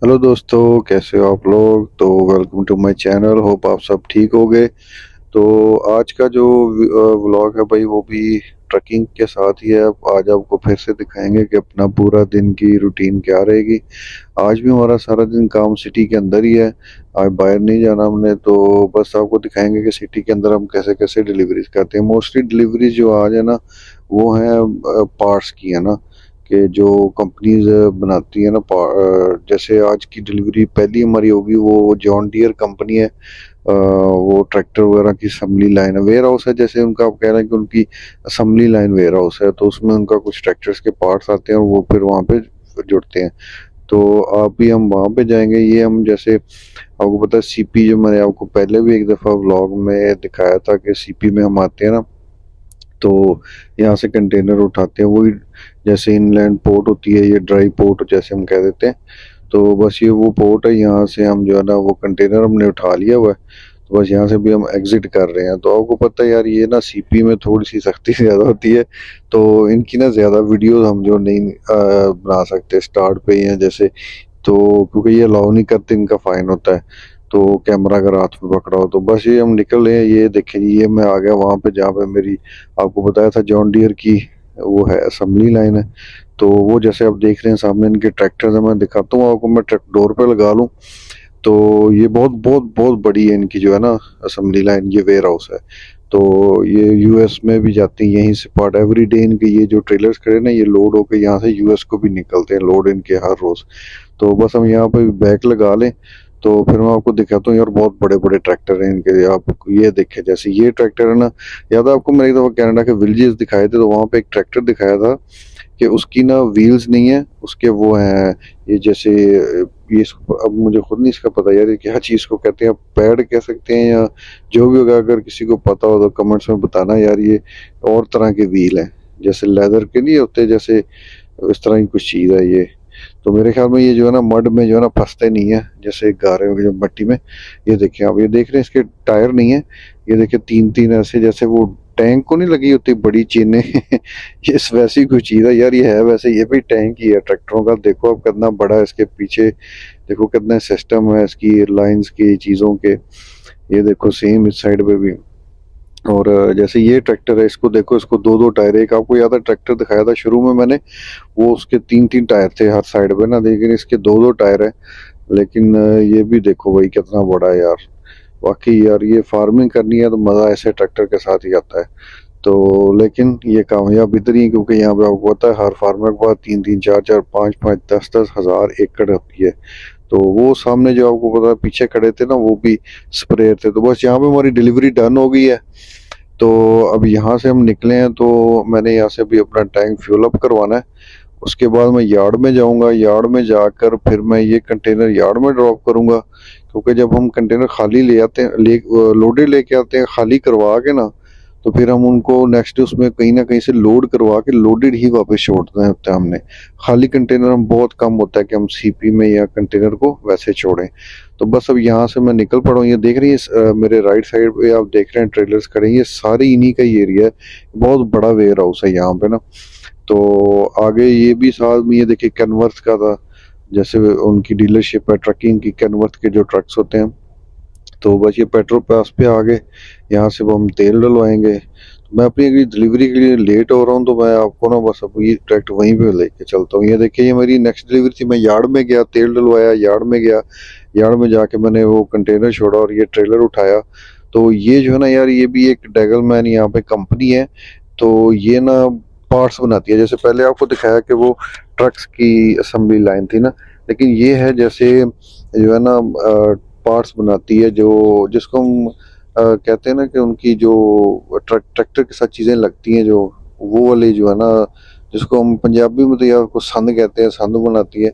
Hello दोस्तों, कैसे हो आप लोग। तो welcome to my channel. Hope आप सब ठीक हो गए। तो आज का जो व्लॉग है भाई, वो भी ट्रैकिंग के साथ ही है। आज आपको फिर से दिखाएंगे कि अपना पूरा दिन की रूटीन क्या रहेगी। आज भी हमारा सारा दिन काम सिटी के अंदर ही है। आज बाहर नहीं जाना हमने, तो बस आपको दिखाएंगे कि सिटी के अंदर हम कैसे कैसे डिलीवरीज करते हैं। मोस्टली डिलीवरीज जो आज है ना, वो है पार्ट्स की है ना, कि जो कंपनीज बनाती है ना जैसे आज की डिलीवरी पहली हमारी होगी, वो जॉन डियर कंपनी है। वो ट्रैक्टर वगैरह की असम्बली लाइन है, वेयर हाउस है। जैसे उनका आप कह रहे हैं कि उनकी असम्बली लाइन वेयर हाउस है, तो उसमें उनका कुछ ट्रैक्टर्स के पार्ट्स आते हैं और वो फिर वहाँ पे जुड़ते हैं। तो आप भी हम वहाँ पे जाएंगे। ये हम जैसे आपको पता है सीपी, जो मैंने आपको पहले भी एक दफ़ा व्लॉग में दिखाया था कि सीपी में हम आते हैं ना, तो यहाँ से कंटेनर उठाते हैं। वही जैसे इनलैंड पोर्ट होती है, ये ड्राई पोर्ट जैसे हम कह देते हैं। तो बस ये वो पोर्ट है, यहाँ से हम जो है ना वो कंटेनर हमने उठा लिया हुआ है। तो बस यहाँ से भी हम एग्जिट कर रहे हैं। तो आपको पता है यार, ये ना सीपी में थोड़ी सी सख्ती ज़्यादा होती है। तो इनकी ना ज़्यादा वीडियो हम जो नहीं बना सकते स्टार्ट पे ही हैं जैसे। तो क्योंकि ये अलाउ नहीं करते, इनका फाइन होता है। तो कैमरा अगर हाथ में पकड़ा हो तो बस ये हम निकल रहे हैं। ये देखें जी, ये मैं आ गया वहाँ पे जहाँ पे मेरी आपको बताया था जॉन डियर की वो है असेंबली लाइन है। तो वो जैसे आप देख रहे हैं सामने इनके ट्रैक्टर्स हैं। मैं दिखाता हूँ आपको, मैं ट्रक डोर पे लगा लूँ तो ये बहुत बहुत बहुत बड़ी है इनकी जो है ना असेंबली लाइन, ये वेयर हाउस है। तो ये यूएस में भी जाती है यहीं से पार्ट। एवरी डे इनके ये जो ट्रेलर्स खड़े ना, ये लोड होकर यहाँ से यूएस को भी निकलते हैं लोड इनके हर रोज। तो बस हम यहाँ पे बैक लगा लें तो फिर मैं आपको दिखाता हूँ यार। बहुत बड़े बड़े ट्रैक्टर हैं इनके। आप ये देखे जैसे ये ट्रैक्टर है ना, याद है आपको मैंने एक दफा कनाडा के विलेजेस दिखाए थे, तो वहां पे एक ट्रैक्टर दिखाया था कि उसकी ना व्हील्स नहीं है, उसके वो हैं ये जैसे ये अब मुझे खुद नहीं इसका पता यार, ये क्या चीज़ को कहते हैं, पैड कह सकते हैं या जो भी होगा। अगर किसी को पता हो तो कमेंट्स में बताना यार। ये और तरह के व्हील हैं, जैसे लेदर के नहीं होते, जैसे इस तरह की कुछ चीज़ है ये। तो मेरे ख्याल में ये जो है ना मड में जो है ना फंसते नहीं है, जैसे गारे हो जो मट्टी में। ये देखिए आप, ये देख रहे हैं इसके टायर नहीं है। ये देखिए तीन तीन ऐसे, जैसे वो टैंक को नहीं लगी होती बड़ी चेनें ये वैसी कोई चीज़ है यार। ये है वैसे, ये भी टैंक ही है ट्रैक्टरों का। देखो अब कितना बड़ा है इसके पीछे, देखो कितने सिस्टम है इसकी एयरलाइंस की चीज़ों के। ये देखो सेम इस साइड पे भी। और जैसे ये ट्रैक्टर है, इसको देखो, इसको दो दो टायर। एक आपको याद है ट्रैक्टर दिखाया था शुरू में मैंने, वो उसके तीन तीन टायर थे हर साइड पे ना, लेकिन इसके दो दो टायर है। लेकिन ये भी देखो भाई कितना बड़ा है यार। वाकई यार, ये फार्मिंग करनी है तो मज़ा ऐसे ट्रैक्टर के साथ ही आता है। तो लेकिन ये कामयाब इधर ही है, क्योंकि यहाँ पे आपको पता है हर फार्मर के पास तीन तीन चार चार पाँच पाँच दस दस हजार एकड़ होती है। तो वो सामने जो आपको पता है पीछे खड़े थे ना, वो भी स्प्रेयर थे। तो बस यहाँ पे हमारी डिलीवरी डन हो गई है। तो अब यहाँ से हम निकले हैं, तो मैंने यहाँ से भी अपना टैंक फ्यूल अप करवाना है। उसके बाद मैं यार्ड में जाऊंगा। यार्ड में जाकर फिर मैं ये कंटेनर यार्ड में ड्रॉप करूंगा, क्योंकि जब हम कंटेनर खाली ले आते हैं, लोडेड लेके आते हैं खाली करवा के ना, तो फिर हम उनको नेक्स्ट उसमें कहीं ना कहीं से लोड करवा के लोडेड ही वापस छोड़ना होता है हमने। खाली कंटेनर हम बहुत कम होता है कि हम सीपी में या कंटेनर को वैसे छोड़ें। तो बस अब यहाँ से मैं निकल पड़ा हूँ। ये देख रही है मेरे राइट साइड पे आप देख रहे हैं ट्रेलर्स खड़े हैं, ये सारे इन्हीं का ही एरिया है। बहुत बड़ा वेयर हाउस है यहाँ पे ना। तो आगे ये भी साथ में ये देखिए कैनवर्थ का था, जैसे उनकी डीलरशिप है ट्रकिंग की, कैनवर्थ के जो ट्रक्स होते हैं। तो बस ये पेट्रोल पास पे आ गए, यहाँ से वो हम तेल डलवाएंगे। तो मैं अपनी अगली डिलीवरी के लिए लेट हो रहा हूँ, तो मैं आपको ना बस अब ये डायरेक्ट वहीं पे लेके चलता हूँ। ये देखिए ये मेरी नेक्स्ट डिलीवरी थी। मैं यार्ड में गया, तेल डलवाया, यार्ड में गया। यार्ड में जाके मैंने वो कंटेनर छोड़ा और ये ट्रेलर उठाया। तो ये जो है ना यार, ये भी एक डेगलमैन यहाँ पे कंपनी है। तो ये ना पार्ट्स बनाती है। जैसे पहले आपको दिखाया कि वो ट्रक्स की असेंबली लाइन थी ना, लेकिन ये है जैसे जो है ना पार्ट्स बनाती है, जो जिसको हम कहते हैं ना कि उनकी जो ट्रैक्टर के साथ चीज़ें लगती हैं, जो वो वाली जो है ना, जिसको हम पंजाबी में तो यार को संद कहते हैं, संद बनाती है।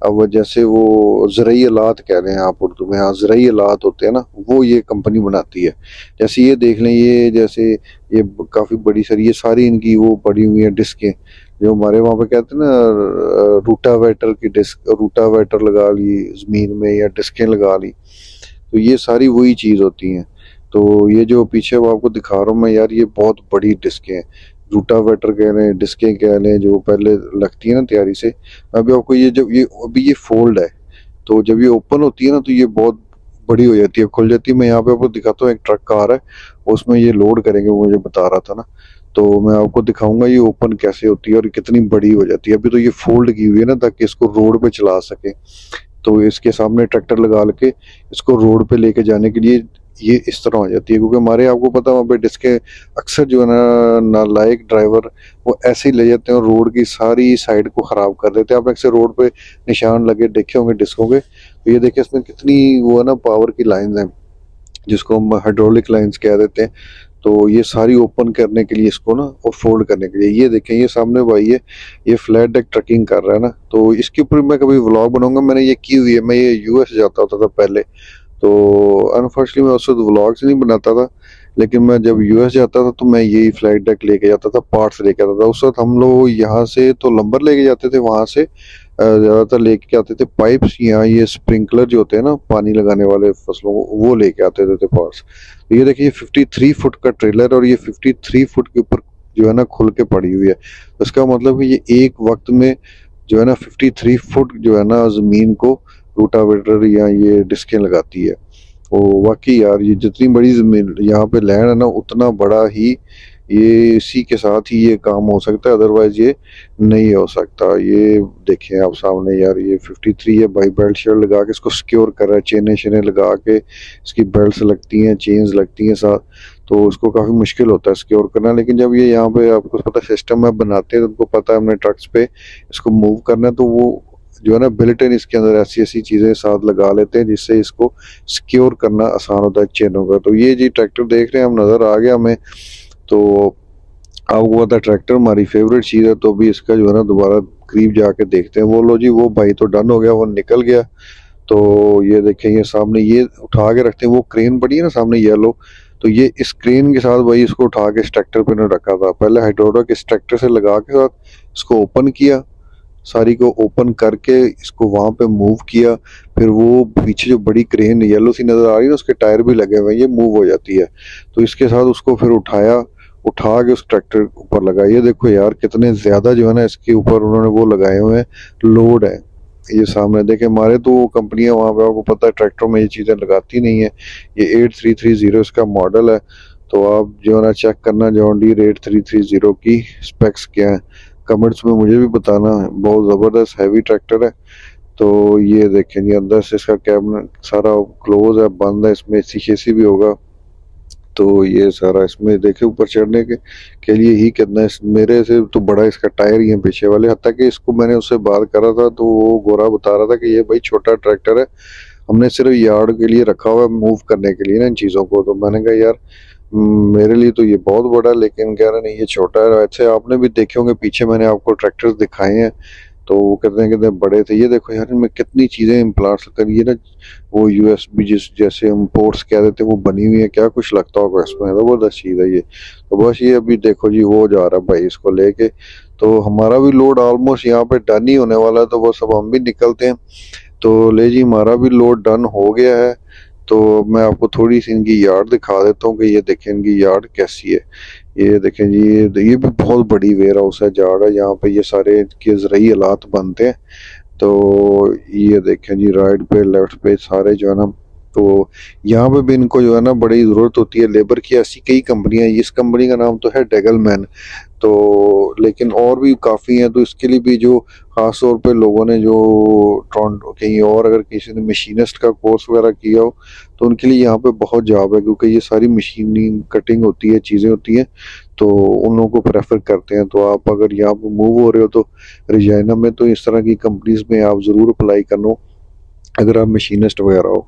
अब वो जैसे वो ज़रई आलात कह रहे हैं आप उर्दू में, हाँ ज़रई आलात होते हैं ना, वो ये कंपनी बनाती है। जैसे ये देख लें, ये जैसे ये काफ़ी बड़ी सारी, ये सारी इनकी वो पड़ी हुई है डिस्कें, जो हमारे वहाँ पे कहते हैं ना रूटावेटर की डिस्क, रूटावेटर लगा ली ज़मीन में या डिस्कें लगा ली। तो ये सारी वही चीज़ होती हैं। तो ये जो पीछे वो आपको दिखा रहा हूँ मैं यार, ये बहुत बड़ी डिस्कें हैं। रूटावेटर कह रहे हैं, डिस्कें कह रहे हैं, जो पहले लगती है ना तैयारी से। अभी आपको ये जब ये अभी ये फोल्ड है, तो जब ये ओपन होती है ना तो ये बहुत बड़ी हो जाती है, खुल जाती है। मैं यहाँ पे आपको दिखाता हूँ, एक ट्रक कार है उसमें ये लोड करेंगे, वो मुझे बता रहा था ना, तो मैं आपको दिखाऊंगा ये ओपन कैसे होती है और कितनी बड़ी हो जाती है। अभी तो ये फोल्ड की हुई है ना ताकि इसको रोड पे चला सके, तो इसके सामने ट्रैक्टर लगा के इसको रोड पे लेके जाने के लिए ये इस तरह हो जाती है। क्योंकि हमारे आपको पता है वहाँ पे डिस्के अक्सर जो है ना नालायक ड्राइवर वो ऐसे ही ले जाते हैं और रोड की सारी साइड को खराब कर देते हैं। आप अक्सर रोड पे निशान लगे देखे होंगे डिस्कों के, तो ये देखिए इसमें कितनी वो है ना पावर की लाइंस हैं जिसको हम हाइड्रोलिक लाइंस कह देते हैं। तो ये सारी ओपन करने के लिए इसको ना और फोल्ड करने के लिए, ये देखें ये सामने भाई है ये फ्लैट डेक ट्रकिंग कर रहा है ना, तो इसके ऊपर मैं कभी व्लॉग बनाऊंगा, मैंने ये की हुई है। मैं ये यूएस जाता होता था पहले, तो अनफॉर्चुनेटली मैं उस वक्त व्लॉग्स नहीं बनाता था, लेकिन मैं जब यूएस जाता था तो मैं यही फ्लाइट डेक लेके जाता था, पार्ट्स लेके आता था। उस वक्त हम लोग यहाँ से तो लंबर लेके जाते थे, वहां से ज्यादातर लेके आते थे पाइप्स, या ये स्प्रिंकलर जो होते हैं ना पानी लगाने वाले फसलों को, वो लेके आते थे पार्ट्स। तो ये देखिए 53 फुट का ट्रेलर और ये 53 फुट के ऊपर जो है ना खुल के पड़ी हुई है। तो इसका मतलब है ये एक वक्त में जो है ना 53 फुट जो है ना जमीन को रूटावेटर या ये डिस्कें लगाती है। ओ वाकई यार ये जितनी बड़ी जमीन यहाँ पे लैंड है ना उतना बड़ा ही ये इसी के साथ ही ये काम हो सकता है, अदरवाइज ये नहीं हो सकता। ये देखें आप सामने यार ये 53 है भाई, बेल्ट शेल्ट लगा के इसको सिक्योर कर रहा है, चेनें शेनें लगा के इसकी बेल्ट लगती हैं, चेन्स लगती हैं साथ, तो उसको काफी मुश्किल होता है सिक्योर करना। लेकिन जब ये यहाँ पे आपको पता सिस्टम है बनाते हैं तो उनको पता है हमने ट्रक्स पे इसको मूव करना है, तो वो जो है ना बिल्ट इन इसके अंदर ऐसी ऐसी चीजें साथ लगा लेते हैं जिससे इसको सिक्योर करना आसान होता है चेनों का। तो ये जी ट्रैक्टर देख रहे हैं हम, नजर आ गया हमें, तो आपको पता है ट्रैक्टर हमारी फेवरेट चीज है, तो अभी इसका जो है ना दोबारा करीब जाके देखते हैं। वो लो जी वो भाई तो डन हो गया, वो निकल गया। तो ये देखें ये सामने ये उठा के रखते हैं, वो क्रेन पड़ी है ना सामने येलो, तो ये इस क्रेन के साथ भाई इसको उठा के इस ट्रैक्टर पे ने रखा था। पहले हाइड्रोलिक इस ट्रैक्टर से लगा के साथ इसको ओपन किया, सारी को ओपन करके इसको वहां पे मूव किया, फिर वो पीछे जो बड़ी क्रेन येलो सी नजर आ रही है ना उसके टायर भी लगे हुए हैं, ये मूव हो जाती है। तो इसके साथ उसको फिर उठाया, उठा के उस ट्रैक्टर ऊपर लगाया। ये देखो यार कितने ज्यादा जो है ना इसके ऊपर उन्होंने वो लगाए हुए हैं, लोड है। ये सामने देखे हमारे तो कंपनियां वहां पे आपको पता है ट्रैक्टर में ये चीजें लगाती नहीं है। ये 8330 इसका मॉडल है, तो आप जो है ना चेक करना जॉन डीर 8330 की स्पेक्स क्या है, कमेंट्स में मुझे भी बताना। बहुत जबरदस्त हैवी ट्रैक्टर है। तो ये देखें जी अंदर से इसका कैबिन सारा क्लोज है, बंद है, इसमें एसी शेसी भी होगा। तो ये सारा इसमें देखे ऊपर चढ़ने के लिए ही कितना मेरे से तो बड़ा इसका टायर ही है पीछे वाले। हत्ता कि इसको मैंने उससे बात करा था तो वो गोरा बता रहा था कि ये भाई छोटा ट्रैक्टर है, हमने सिर्फ यार्ड के लिए रखा हुआ है मूव करने के लिए ना इन चीज़ों को। तो मैंने कहा यार मेरे लिए तो ये बहुत बड़ा है, लेकिन कह रहे नहीं ये छोटा है। ऐसे आपने भी देखे होंगे पीछे मैंने आपको ट्रैक्टर्स दिखाए हैं, तो वो कितने कितने बड़े थे। ये देखो यार इनमें कितनी चीजें इम्प्लांट्स करिए ना, वो यूएसबी जिस जैसे हम पोर्ट्स कह देते हैं वो बनी हुई है, क्या कुछ लगता होगा इसमें, जबरदस्त चीज है ये। तो बस ये अभी देखो जी वो जा रहा है भाई इसको लेके, तो हमारा भी लोड ऑलमोस्ट यहाँ पे डन ही होने वाला है, तो बस अब हम भी निकलते हैं। तो ले जी हमारा भी लोड डन हो गया है। तो मैं आपको थोड़ी सी इनकी यार्ड दिखा देता हूँ कि ये देखें इनकी यार्ड कैसी है। ये देखें जी ये भी बहुत बड़ी वेयर हाउस है, यार्ड है, यहाँ पे ये सारे के ज़रूरी हालात बनते हैं। तो ये देखें जी राइट पे लेफ्ट पे सारे जो है ना, तो यहाँ पे भी इनको जो है ना बड़ी ज़रूरत होती है लेबर की। ऐसी कई कंपनियां, इस कंपनी का नाम तो है डेगलमैन, तो लेकिन और भी काफ़ी हैं। तो इसके लिए भी जो खास तौर पे लोगों ने जो टोरंटो कहीं और अगर किसी ने मशीनिस्ट का कोर्स वगैरह किया हो तो उनके लिए यहाँ पे बहुत जॉब है, क्योंकि ये सारी मशीनिंग कटिंग होती है, चीज़ें होती हैं, तो उन लोगों को प्रेफर करते हैं। तो आप अगर यहाँ पे मूव हो रहे हो तो रिजाइना में तो इस तरह की कंपनीज में आप ज़रूर अप्लाई करो अगर आप मशीनिस्ट वगैरह हो।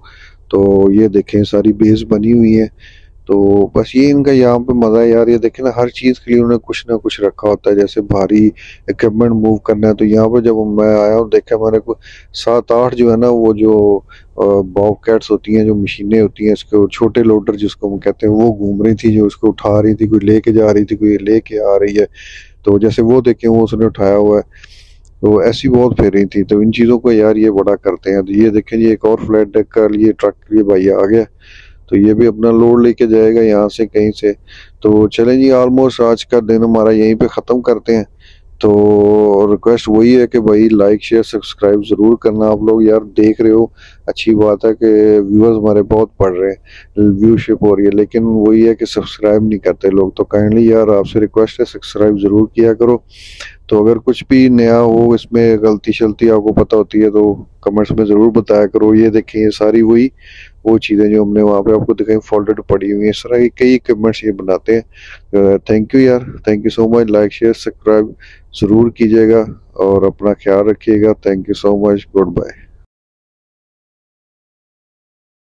तो ये देखें सारी बेस बनी हुई है। तो बस ये इनका यहाँ पे मजा है यार। ये देखें ना हर चीज के लिए उन्होंने कुछ ना कुछ रखा होता है, जैसे भारी इक्विपमेंट मूव करना है तो यहाँ पे जब मैं आया हूँ देखा मैंने को 7-8 जो है ना वो जो बॉबकैट्स होती हैं, जो मशीनें होती हैं इसको छोटे लोडर जिसको हम कहते हैं, वो घूम रही थी, जो उसको उठा रही थी, कोई लेके जा रही थी, कोई लेके आ रही है। तो जैसे वो देखे वो उसने उठाया हुआ है, तो ऐसी बहुत फेर रही थी। तो इन चीज़ों को यार ये बड़ा करते हैं। तो ये देखें जी एक और फ्लैट डेक का लिए ट्रक लिए भाई आ गया, तो ये भी अपना लोड लेके जाएगा यहाँ से कहीं से। तो चलें जी ऑलमोस्ट आज का दिन हमारा यहीं पे ख़त्म करते हैं। तो रिक्वेस्ट वही है कि भाई लाइक शेयर सब्सक्राइब ज़रूर करना। आप लोग यार देख रहे हो, अच्छी बात है कि व्यूअर्स हमारे बहुत बढ़ रहे हैं, व्यूशिप हो रही है, लेकिन वही है कि सब्सक्राइब नहीं करते लोग। तो काइंडली यार आपसे रिक्वेस्ट है, सब्सक्राइब ज़रूर किया करो। तो अगर कुछ भी नया हो, इसमें गलती शलती आपको पता होती है तो कमेंट्स में ज़रूर बताया करो। ये देखें, ये सारी वही वो चीज़ें जो हमने वहाँ पे आपको दिखाई फोल्डेड पड़ी हुई हैं, इस तरह की कई कमेंट्स ये बनाते हैं। थैंक यू यार, thank you so much. Like share subscribe ज़रूर कीजिएगा और अपना ख्याल रखिएगा। Thank you so much, good bye.